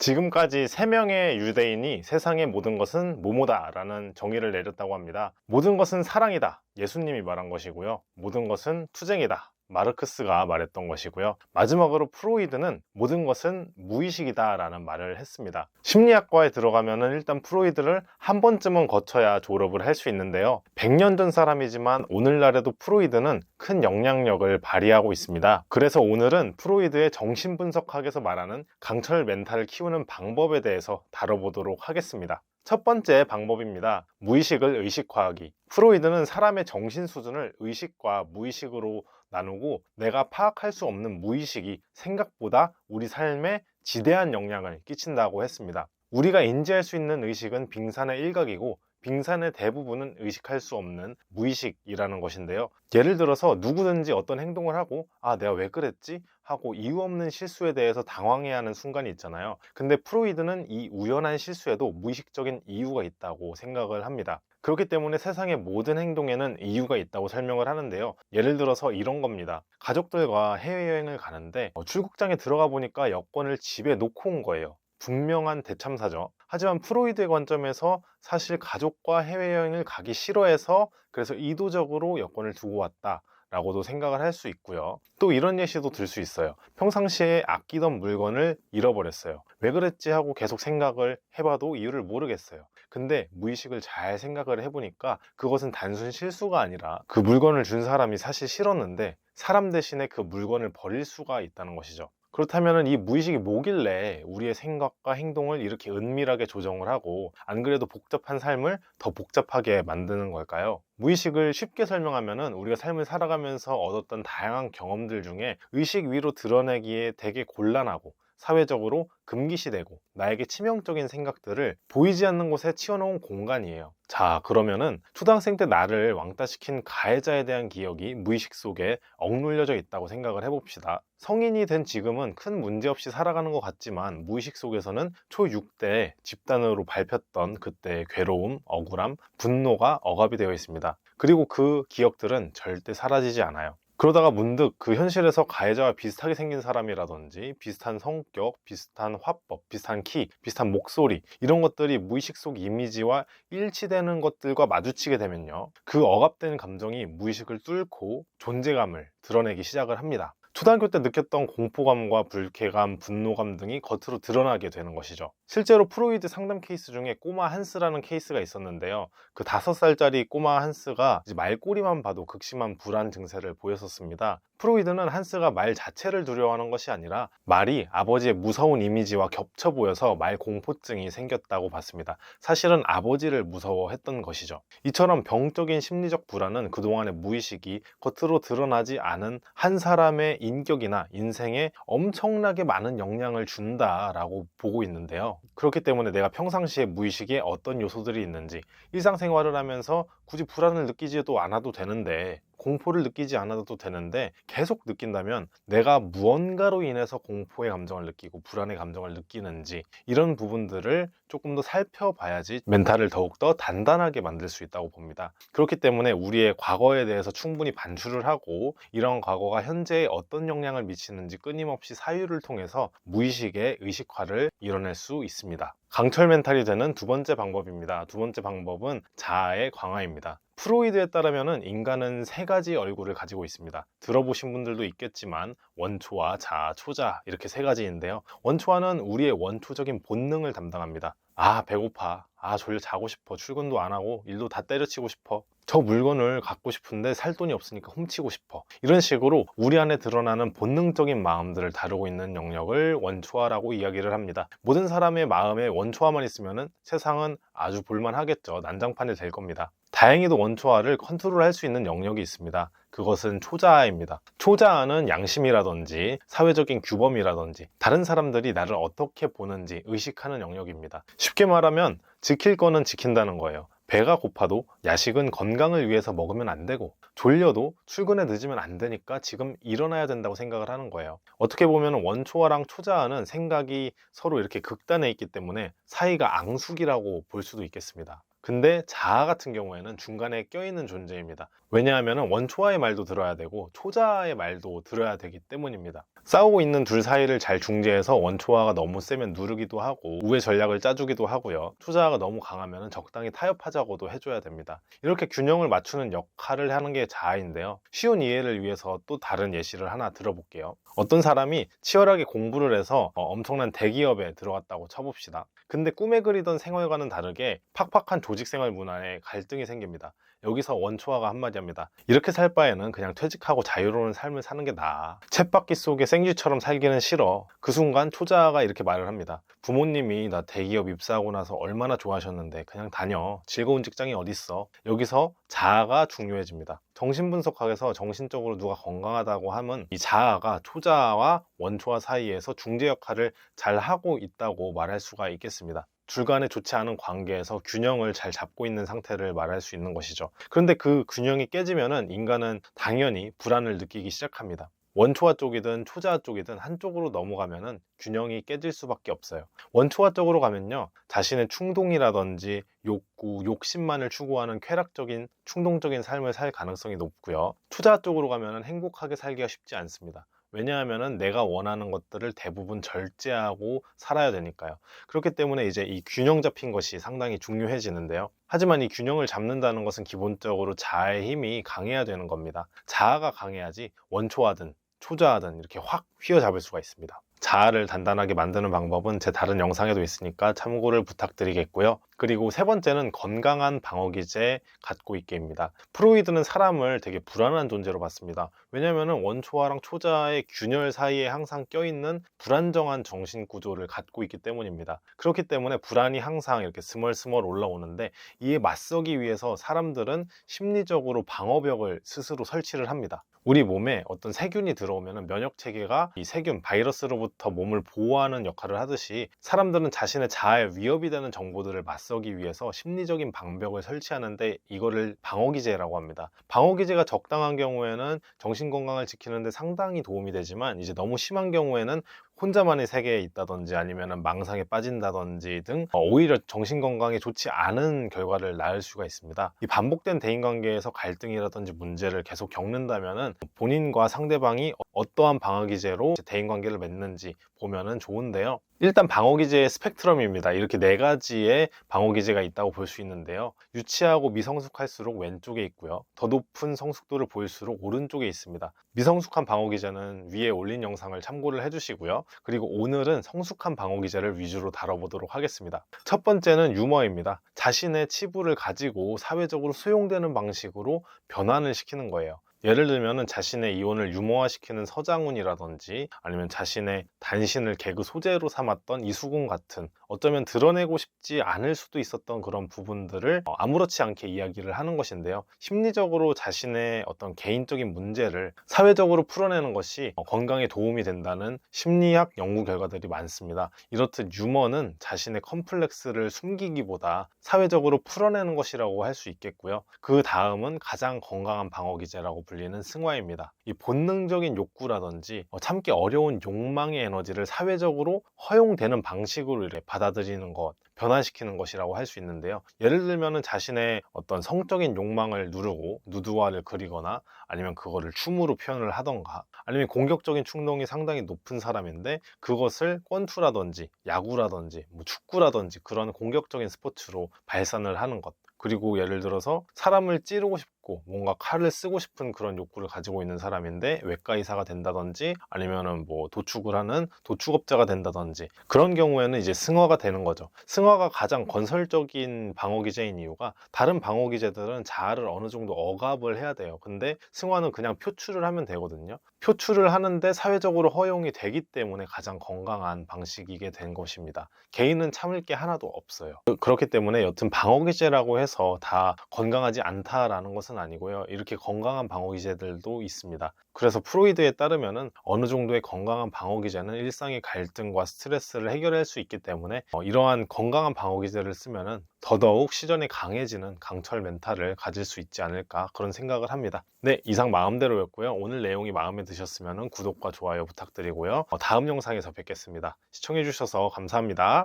지금까지 3명의 유대인이 세상의 모든 것은 뭐뭐다 라는 정의를 내렸다고 합니다. 모든 것은 사랑이다, 예수님이 말한 것이고요. 모든 것은 투쟁이다, 마르크스가 말했던 것이고요. 마지막으로 프로이드는 모든 것은 무의식이다 라는 말을 했습니다. 심리학과에 들어가면은 일단 프로이드를 한 번쯤은 거쳐야 졸업을 할 수 있는데요. 100년 전 사람이지만 오늘날에도 프로이드는 큰 영향력을 발휘하고 있습니다. 그래서 오늘은 프로이드의 정신분석학에서 말하는 강철 멘탈을 키우는 방법에 대해서 다뤄보도록 하겠습니다. 첫 번째 방법입니다. 무의식을 의식화하기. 프로이드는 사람의 정신 수준을 의식과 무의식으로 나누고 내가 파악할 수 없는 무의식이 생각보다 우리 삶에 지대한 영향을 끼친다고 했습니다. 우리가 인지할 수 있는 의식은 빙산의 일각이고 빙산의 대부분은 의식할 수 없는 무의식이라는 것인데요. 예를 들어서 누구든지 어떤 행동을 하고 내가 왜 그랬지? 하고 이유 없는 실수에 대해서 당황해야 하는 순간이 있잖아요. 근데 프로이드는 이 우연한 실수에도 무의식적인 이유가 있다고 생각을 합니다. 그렇기 때문에 세상의 모든 행동에는 이유가 있다고 설명을 하는데요. 예를 들어서 이런 겁니다. 가족들과 해외여행을 가는데 출국장에 들어가 보니까 여권을 집에 놓고 온 거예요. 분명한 대참사죠. 하지만 프로이드의 관점에서 사실 가족과 해외여행을 가기 싫어해서 그래서 의도적으로 여권을 두고 왔다 라고도 생각을 할 수 있고요. 또 이런 예시도 들 수 있어요. 평상시에 아끼던 물건을 잃어버렸어요. 왜 그랬지 하고 계속 생각을 해봐도 이유를 모르겠어요. 근데 무의식을 잘 생각을 해보니까 그것은 단순 실수가 아니라 그 물건을 준 사람이 사실 싫었는데 사람 대신에 그 물건을 버릴 수가 있다는 것이죠. 그렇다면 이 무의식이 뭐길래 우리의 생각과 행동을 이렇게 은밀하게 조정을 하고 안 그래도 복잡한 삶을 더 복잡하게 만드는 걸까요? 무의식을 쉽게 설명하면 우리가 삶을 살아가면서 얻었던 다양한 경험들 중에 의식 위로 드러내기에 되게 곤란하고 사회적으로 금기시되고 나에게 치명적인 생각들을 보이지 않는 곳에 치워놓은 공간이에요. 자, 그러면은 초등학생 때 나를 왕따시킨 가해자에 대한 기억이 무의식 속에 억눌려져 있다고 생각을 해봅시다. 성인이 된 지금은 큰 문제 없이 살아가는 것 같지만 무의식 속에서는 초6 때 집단으로 밟혔던 그때의 괴로움, 억울함, 분노가 억압이 되어 있습니다. 그리고 그 기억들은 절대 사라지지 않아요. 그러다가 문득 그 현실에서 가해자와 비슷하게 생긴 사람이라든지 비슷한 성격, 비슷한 화법, 비슷한 키, 비슷한 목소리 이런 것들이 무의식 속 이미지와 일치되는 것들과 마주치게 되면요. 그 억압된 감정이 무의식을 뚫고 존재감을 드러내기 시작을 합니다. 초등학교 때 느꼈던 공포감과 불쾌감, 분노감 등이 겉으로 드러나게 되는 것이죠. 실제로 프로이드 상담 케이스 중에 꼬마 한스라는 케이스가 있었는데요. 그 5살짜리 꼬마 한스가 이제 말꼬리만 봐도 극심한 불안 증세를 보였었습니다. 프로이드는 한스가 말 자체를 두려워하는 것이 아니라 말이 아버지의 무서운 이미지와 겹쳐 보여서 말 공포증이 생겼다고 봤습니다. 사실은 아버지를 무서워했던 것이죠. 이처럼 병적인 심리적 불안은 그동안의 무의식이 겉으로 드러나지 않은 한 사람의 인격이나 인생에 엄청나게 많은 영향을 준다라고 보고 있는데요. 그렇기 때문에 내가 평상시에 무의식에 어떤 요소들이 있는지 일상생활을 하면서 굳이 불안을 느끼지도 않아도 되는데 공포를 느끼지 않아도 되는데 계속 느낀다면 내가 무언가로 인해서 공포의 감정을 느끼고 불안의 감정을 느끼는지 이런 부분들을 조금 더 살펴봐야지 멘탈을 더욱더 단단하게 만들 수 있다고 봅니다. 그렇기 때문에 우리의 과거에 대해서 충분히 반추를 하고 이런 과거가 현재에 어떤 영향을 미치는지 끊임없이 사유를 통해서 무의식의 의식화를 이뤄낼 수 있습니다. 강철 멘탈이 되는 두 번째 방법입니다. 두 번째 방법은 자아의 강화입니다. 프로이드에 따르면 인간은 3가지 얼굴을 가지고 있습니다. 들어보신 분들도 있겠지만 원초와 자아, 초자 이렇게 3가지인데요. 원초와는 우리의 원초적인 본능을 담당합니다. 배고파, 졸려 자고 싶어, 출근도 안 하고 일도 다 때려치고 싶어, 저 물건을 갖고 싶은데 살 돈이 없으니까 훔치고 싶어, 이런 식으로 우리 안에 드러나는 본능적인 마음들을 다루고 있는 영역을 원초화라고 이야기를 합니다. 모든 사람의 마음에 원초화만 있으면 세상은 아주 볼만하겠죠. 난장판이 될 겁니다. 다행히도 원초화를 컨트롤할 수 있는 영역이 있습니다. 그것은 초자아입니다. 초자아는 양심이라든지 사회적인 규범이라든지 다른 사람들이 나를 어떻게 보는지 의식하는 영역입니다. 쉽게 말하면 지킬 거는 지킨다는 거예요. 배가 고파도 야식은 건강을 위해서 먹으면 안 되고, 졸려도 출근에 늦으면 안 되니까 지금 일어나야 된다고 생각을 하는 거예요. 어떻게 보면 원초화랑 초자아는 생각이 서로 이렇게 극단에 있기 때문에 사이가 앙숙이라고 볼 수도 있겠습니다. 근데 자아 같은 경우에는 중간에 껴있는 존재입니다. 왜냐하면 원초아의 말도 들어야 되고 초자아의 말도 들어야 되기 때문입니다. 싸우고 있는 둘 사이를 잘 중재해서 원초화가 너무 세면 누르기도 하고 우회 전략을 짜주기도 하고요. 투자가 너무 강하면 적당히 타협하자고도 해줘야 됩니다. 이렇게 균형을 맞추는 역할을 하는 게 자아인데요. 쉬운 이해를 위해서 또 다른 예시를 하나 들어볼게요. 어떤 사람이 치열하게 공부를 해서 엄청난 대기업에 들어갔다고 쳐봅시다. 근데 꿈에 그리던 생활과는 다르게 팍팍한 조직생활 문화에 갈등이 생깁니다. 여기서 원초화가 한마디 합니다. 이렇게 살 바에는 그냥 퇴직하고 자유로운 삶을 사는 게 나아. 쳇바퀴 속에 생쥐처럼 살기는 싫어. 그 순간 초자아가 이렇게 말을 합니다. 부모님이 나 대기업 입사하고 나서 얼마나 좋아하셨는데 그냥 다녀. 즐거운 직장이 어딨어. 여기서 자아가 중요해집니다. 정신분석학에서 정신적으로 누가 건강하다고 하면 이 자아가 초자아와 원초화 사이에서 중재 역할을 잘 하고 있다고 말할 수가 있겠습니다. 둘 간에 좋지 않은 관계에서 균형을 잘 잡고 있는 상태를 말할 수 있는 것이죠. 그런데 그 균형이 깨지면은 인간은 당연히 불안을 느끼기 시작합니다. 원초화 쪽이든 초자아 쪽이든 한쪽으로 넘어가면은 균형이 깨질 수밖에 없어요. 원초화 쪽으로 가면요, 자신의 충동이라든지 욕구, 욕심만을 추구하는 쾌락적인 충동적인 삶을 살 가능성이 높고요. 초자아 쪽으로 가면은 행복하게 살기가 쉽지 않습니다. 왜냐하면 내가 원하는 것들을 대부분 절제하고 살아야 되니까요. 그렇기 때문에 이제 이 균형 잡힌 것이 상당히 중요해지는데요. 하지만 이 균형을 잡는다는 것은 기본적으로 자아의 힘이 강해야 되는 겁니다. 자아가 강해야지 원초하든 초자하든 이렇게 확 휘어잡을 수가 있습니다. 자아를 단단하게 만드는 방법은 제 다른 영상에도 있으니까 참고를 부탁드리겠고요. 그리고 세 번째는 건강한 방어기제 갖고 있게입니다. 프로이드는 사람을 되게 불안한 존재로 봤습니다. 왜냐하면 원초화랑 초자아의 균열 사이에 항상 껴있는 불안정한 정신 구조를 갖고 있기 때문입니다. 그렇기 때문에 불안이 항상 이렇게 스멀스멀 올라오는데 이에 맞서기 위해서 사람들은 심리적으로 방어벽을 스스로 설치를 합니다. 우리 몸에 어떤 세균이 들어오면 면역 체계가 이 세균, 바이러스로부터 몸을 보호하는 역할을 하듯이 사람들은 자신의 자아에 위협이 되는 정보들을 맞서기 위해서 심리적인 방벽을 설치하는데 이거를 방어기제라고 합니다. 방어기제가 적당한 경우에는 정신건강을 지키는데 상당히 도움이 되지만 이제 너무 심한 경우에는 혼자만의 세계에 있다든지 아니면 망상에 빠진다든지 등 오히려 정신건강에 좋지 않은 결과를 낳을 수가 있습니다. 이 반복된 대인관계에서 갈등이라든지 문제를 계속 겪는다면 본인과 상대방이 어떠한 방어기제로 대인관계를 맺는지 보면은 좋은데요. 일단 방어기제의 스펙트럼입니다. 이렇게 네 가지의 방어기제가 있다고 볼 수 있는데요. 유치하고 미성숙할수록 왼쪽에 있고요. 더 높은 성숙도를 보일수록 오른쪽에 있습니다. 미성숙한 방어기제는 위에 올린 영상을 참고를 해주시고요. 그리고 오늘은 성숙한 방어기제를 위주로 다뤄보도록 하겠습니다. 첫 번째는 유머입니다. 자신의 치부를 가지고 사회적으로 수용되는 방식으로 변환을 시키는 거예요. 예를 들면 자신의 이혼을 유머화시키는 서장훈이라든지 아니면 자신의 단신을 개그 소재로 삼았던 이수근 같은 어쩌면 드러내고 싶지 않을 수도 있었던 그런 부분들을 아무렇지 않게 이야기를 하는 것인데요. 심리적으로 자신의 어떤 개인적인 문제를 사회적으로 풀어내는 것이 건강에 도움이 된다는 심리학 연구 결과들이 많습니다. 이렇듯 유머는 자신의 컴플렉스를 숨기기보다 사회적으로 풀어내는 것이라고 할 수 있겠고요. 그 다음은 가장 건강한 방어기제라고 불리는 승화입니다. 이 본능적인 욕구라든지 참기 어려운 욕망의 에너지를 사회적으로 허용되는 방식으로 이렇게 받아들이는 것, 변화시키는 것이라고 할 수 있는데요. 예를 들면 자신의 어떤 성적인 욕망을 누르고 누드화를 그리거나 아니면 그거를 춤으로 표현을 하던가 아니면 공격적인 충동이 상당히 높은 사람인데 그것을 권투라든지 야구라든지 축구라든지 그런 공격적인 스포츠로 발산을 하는 것. 그리고 예를 들어서 사람을 찌르고 싶고 뭔가 칼을 쓰고 싶은 그런 욕구를 가지고 있는 사람인데 외과 의사가 된다든지 아니면은 도축을 하는 도축업자가 된다든지 그런 경우에는 이제 승화가 되는 거죠. 승화가 가장 건설적인 방어기제인 이유가 다른 방어기제들은 자아를 어느 정도 억압을 해야 돼요. 근데 승화는 그냥 표출을 하면 되거든요. 표출을 하는데 사회적으로 허용이 되기 때문에 가장 건강한 방식이게 된 것입니다. 개인은 참을 게 하나도 없어요. 그렇기 때문에 여튼 방어기제라고 해서 다 건강하지 않다라는 것은 아니고요. 이렇게 건강한 방어기제들도 있습니다. 그래서 프로이드에 따르면은 어느 정도의 건강한 방어기제는 일상의 갈등과 스트레스를 해결할 수 있기 때문에 이러한 건강한 방어기제를 쓰면은 더더욱 시전이 강해지는 강철 멘탈을 가질 수 있지 않을까 그런 생각을 합니다. 네, 이상 마음대로였고요. 오늘 내용이 마음에 드셨으면 구독과 좋아요 부탁드리고요. 다음 영상에서 뵙겠습니다. 시청해주셔서 감사합니다.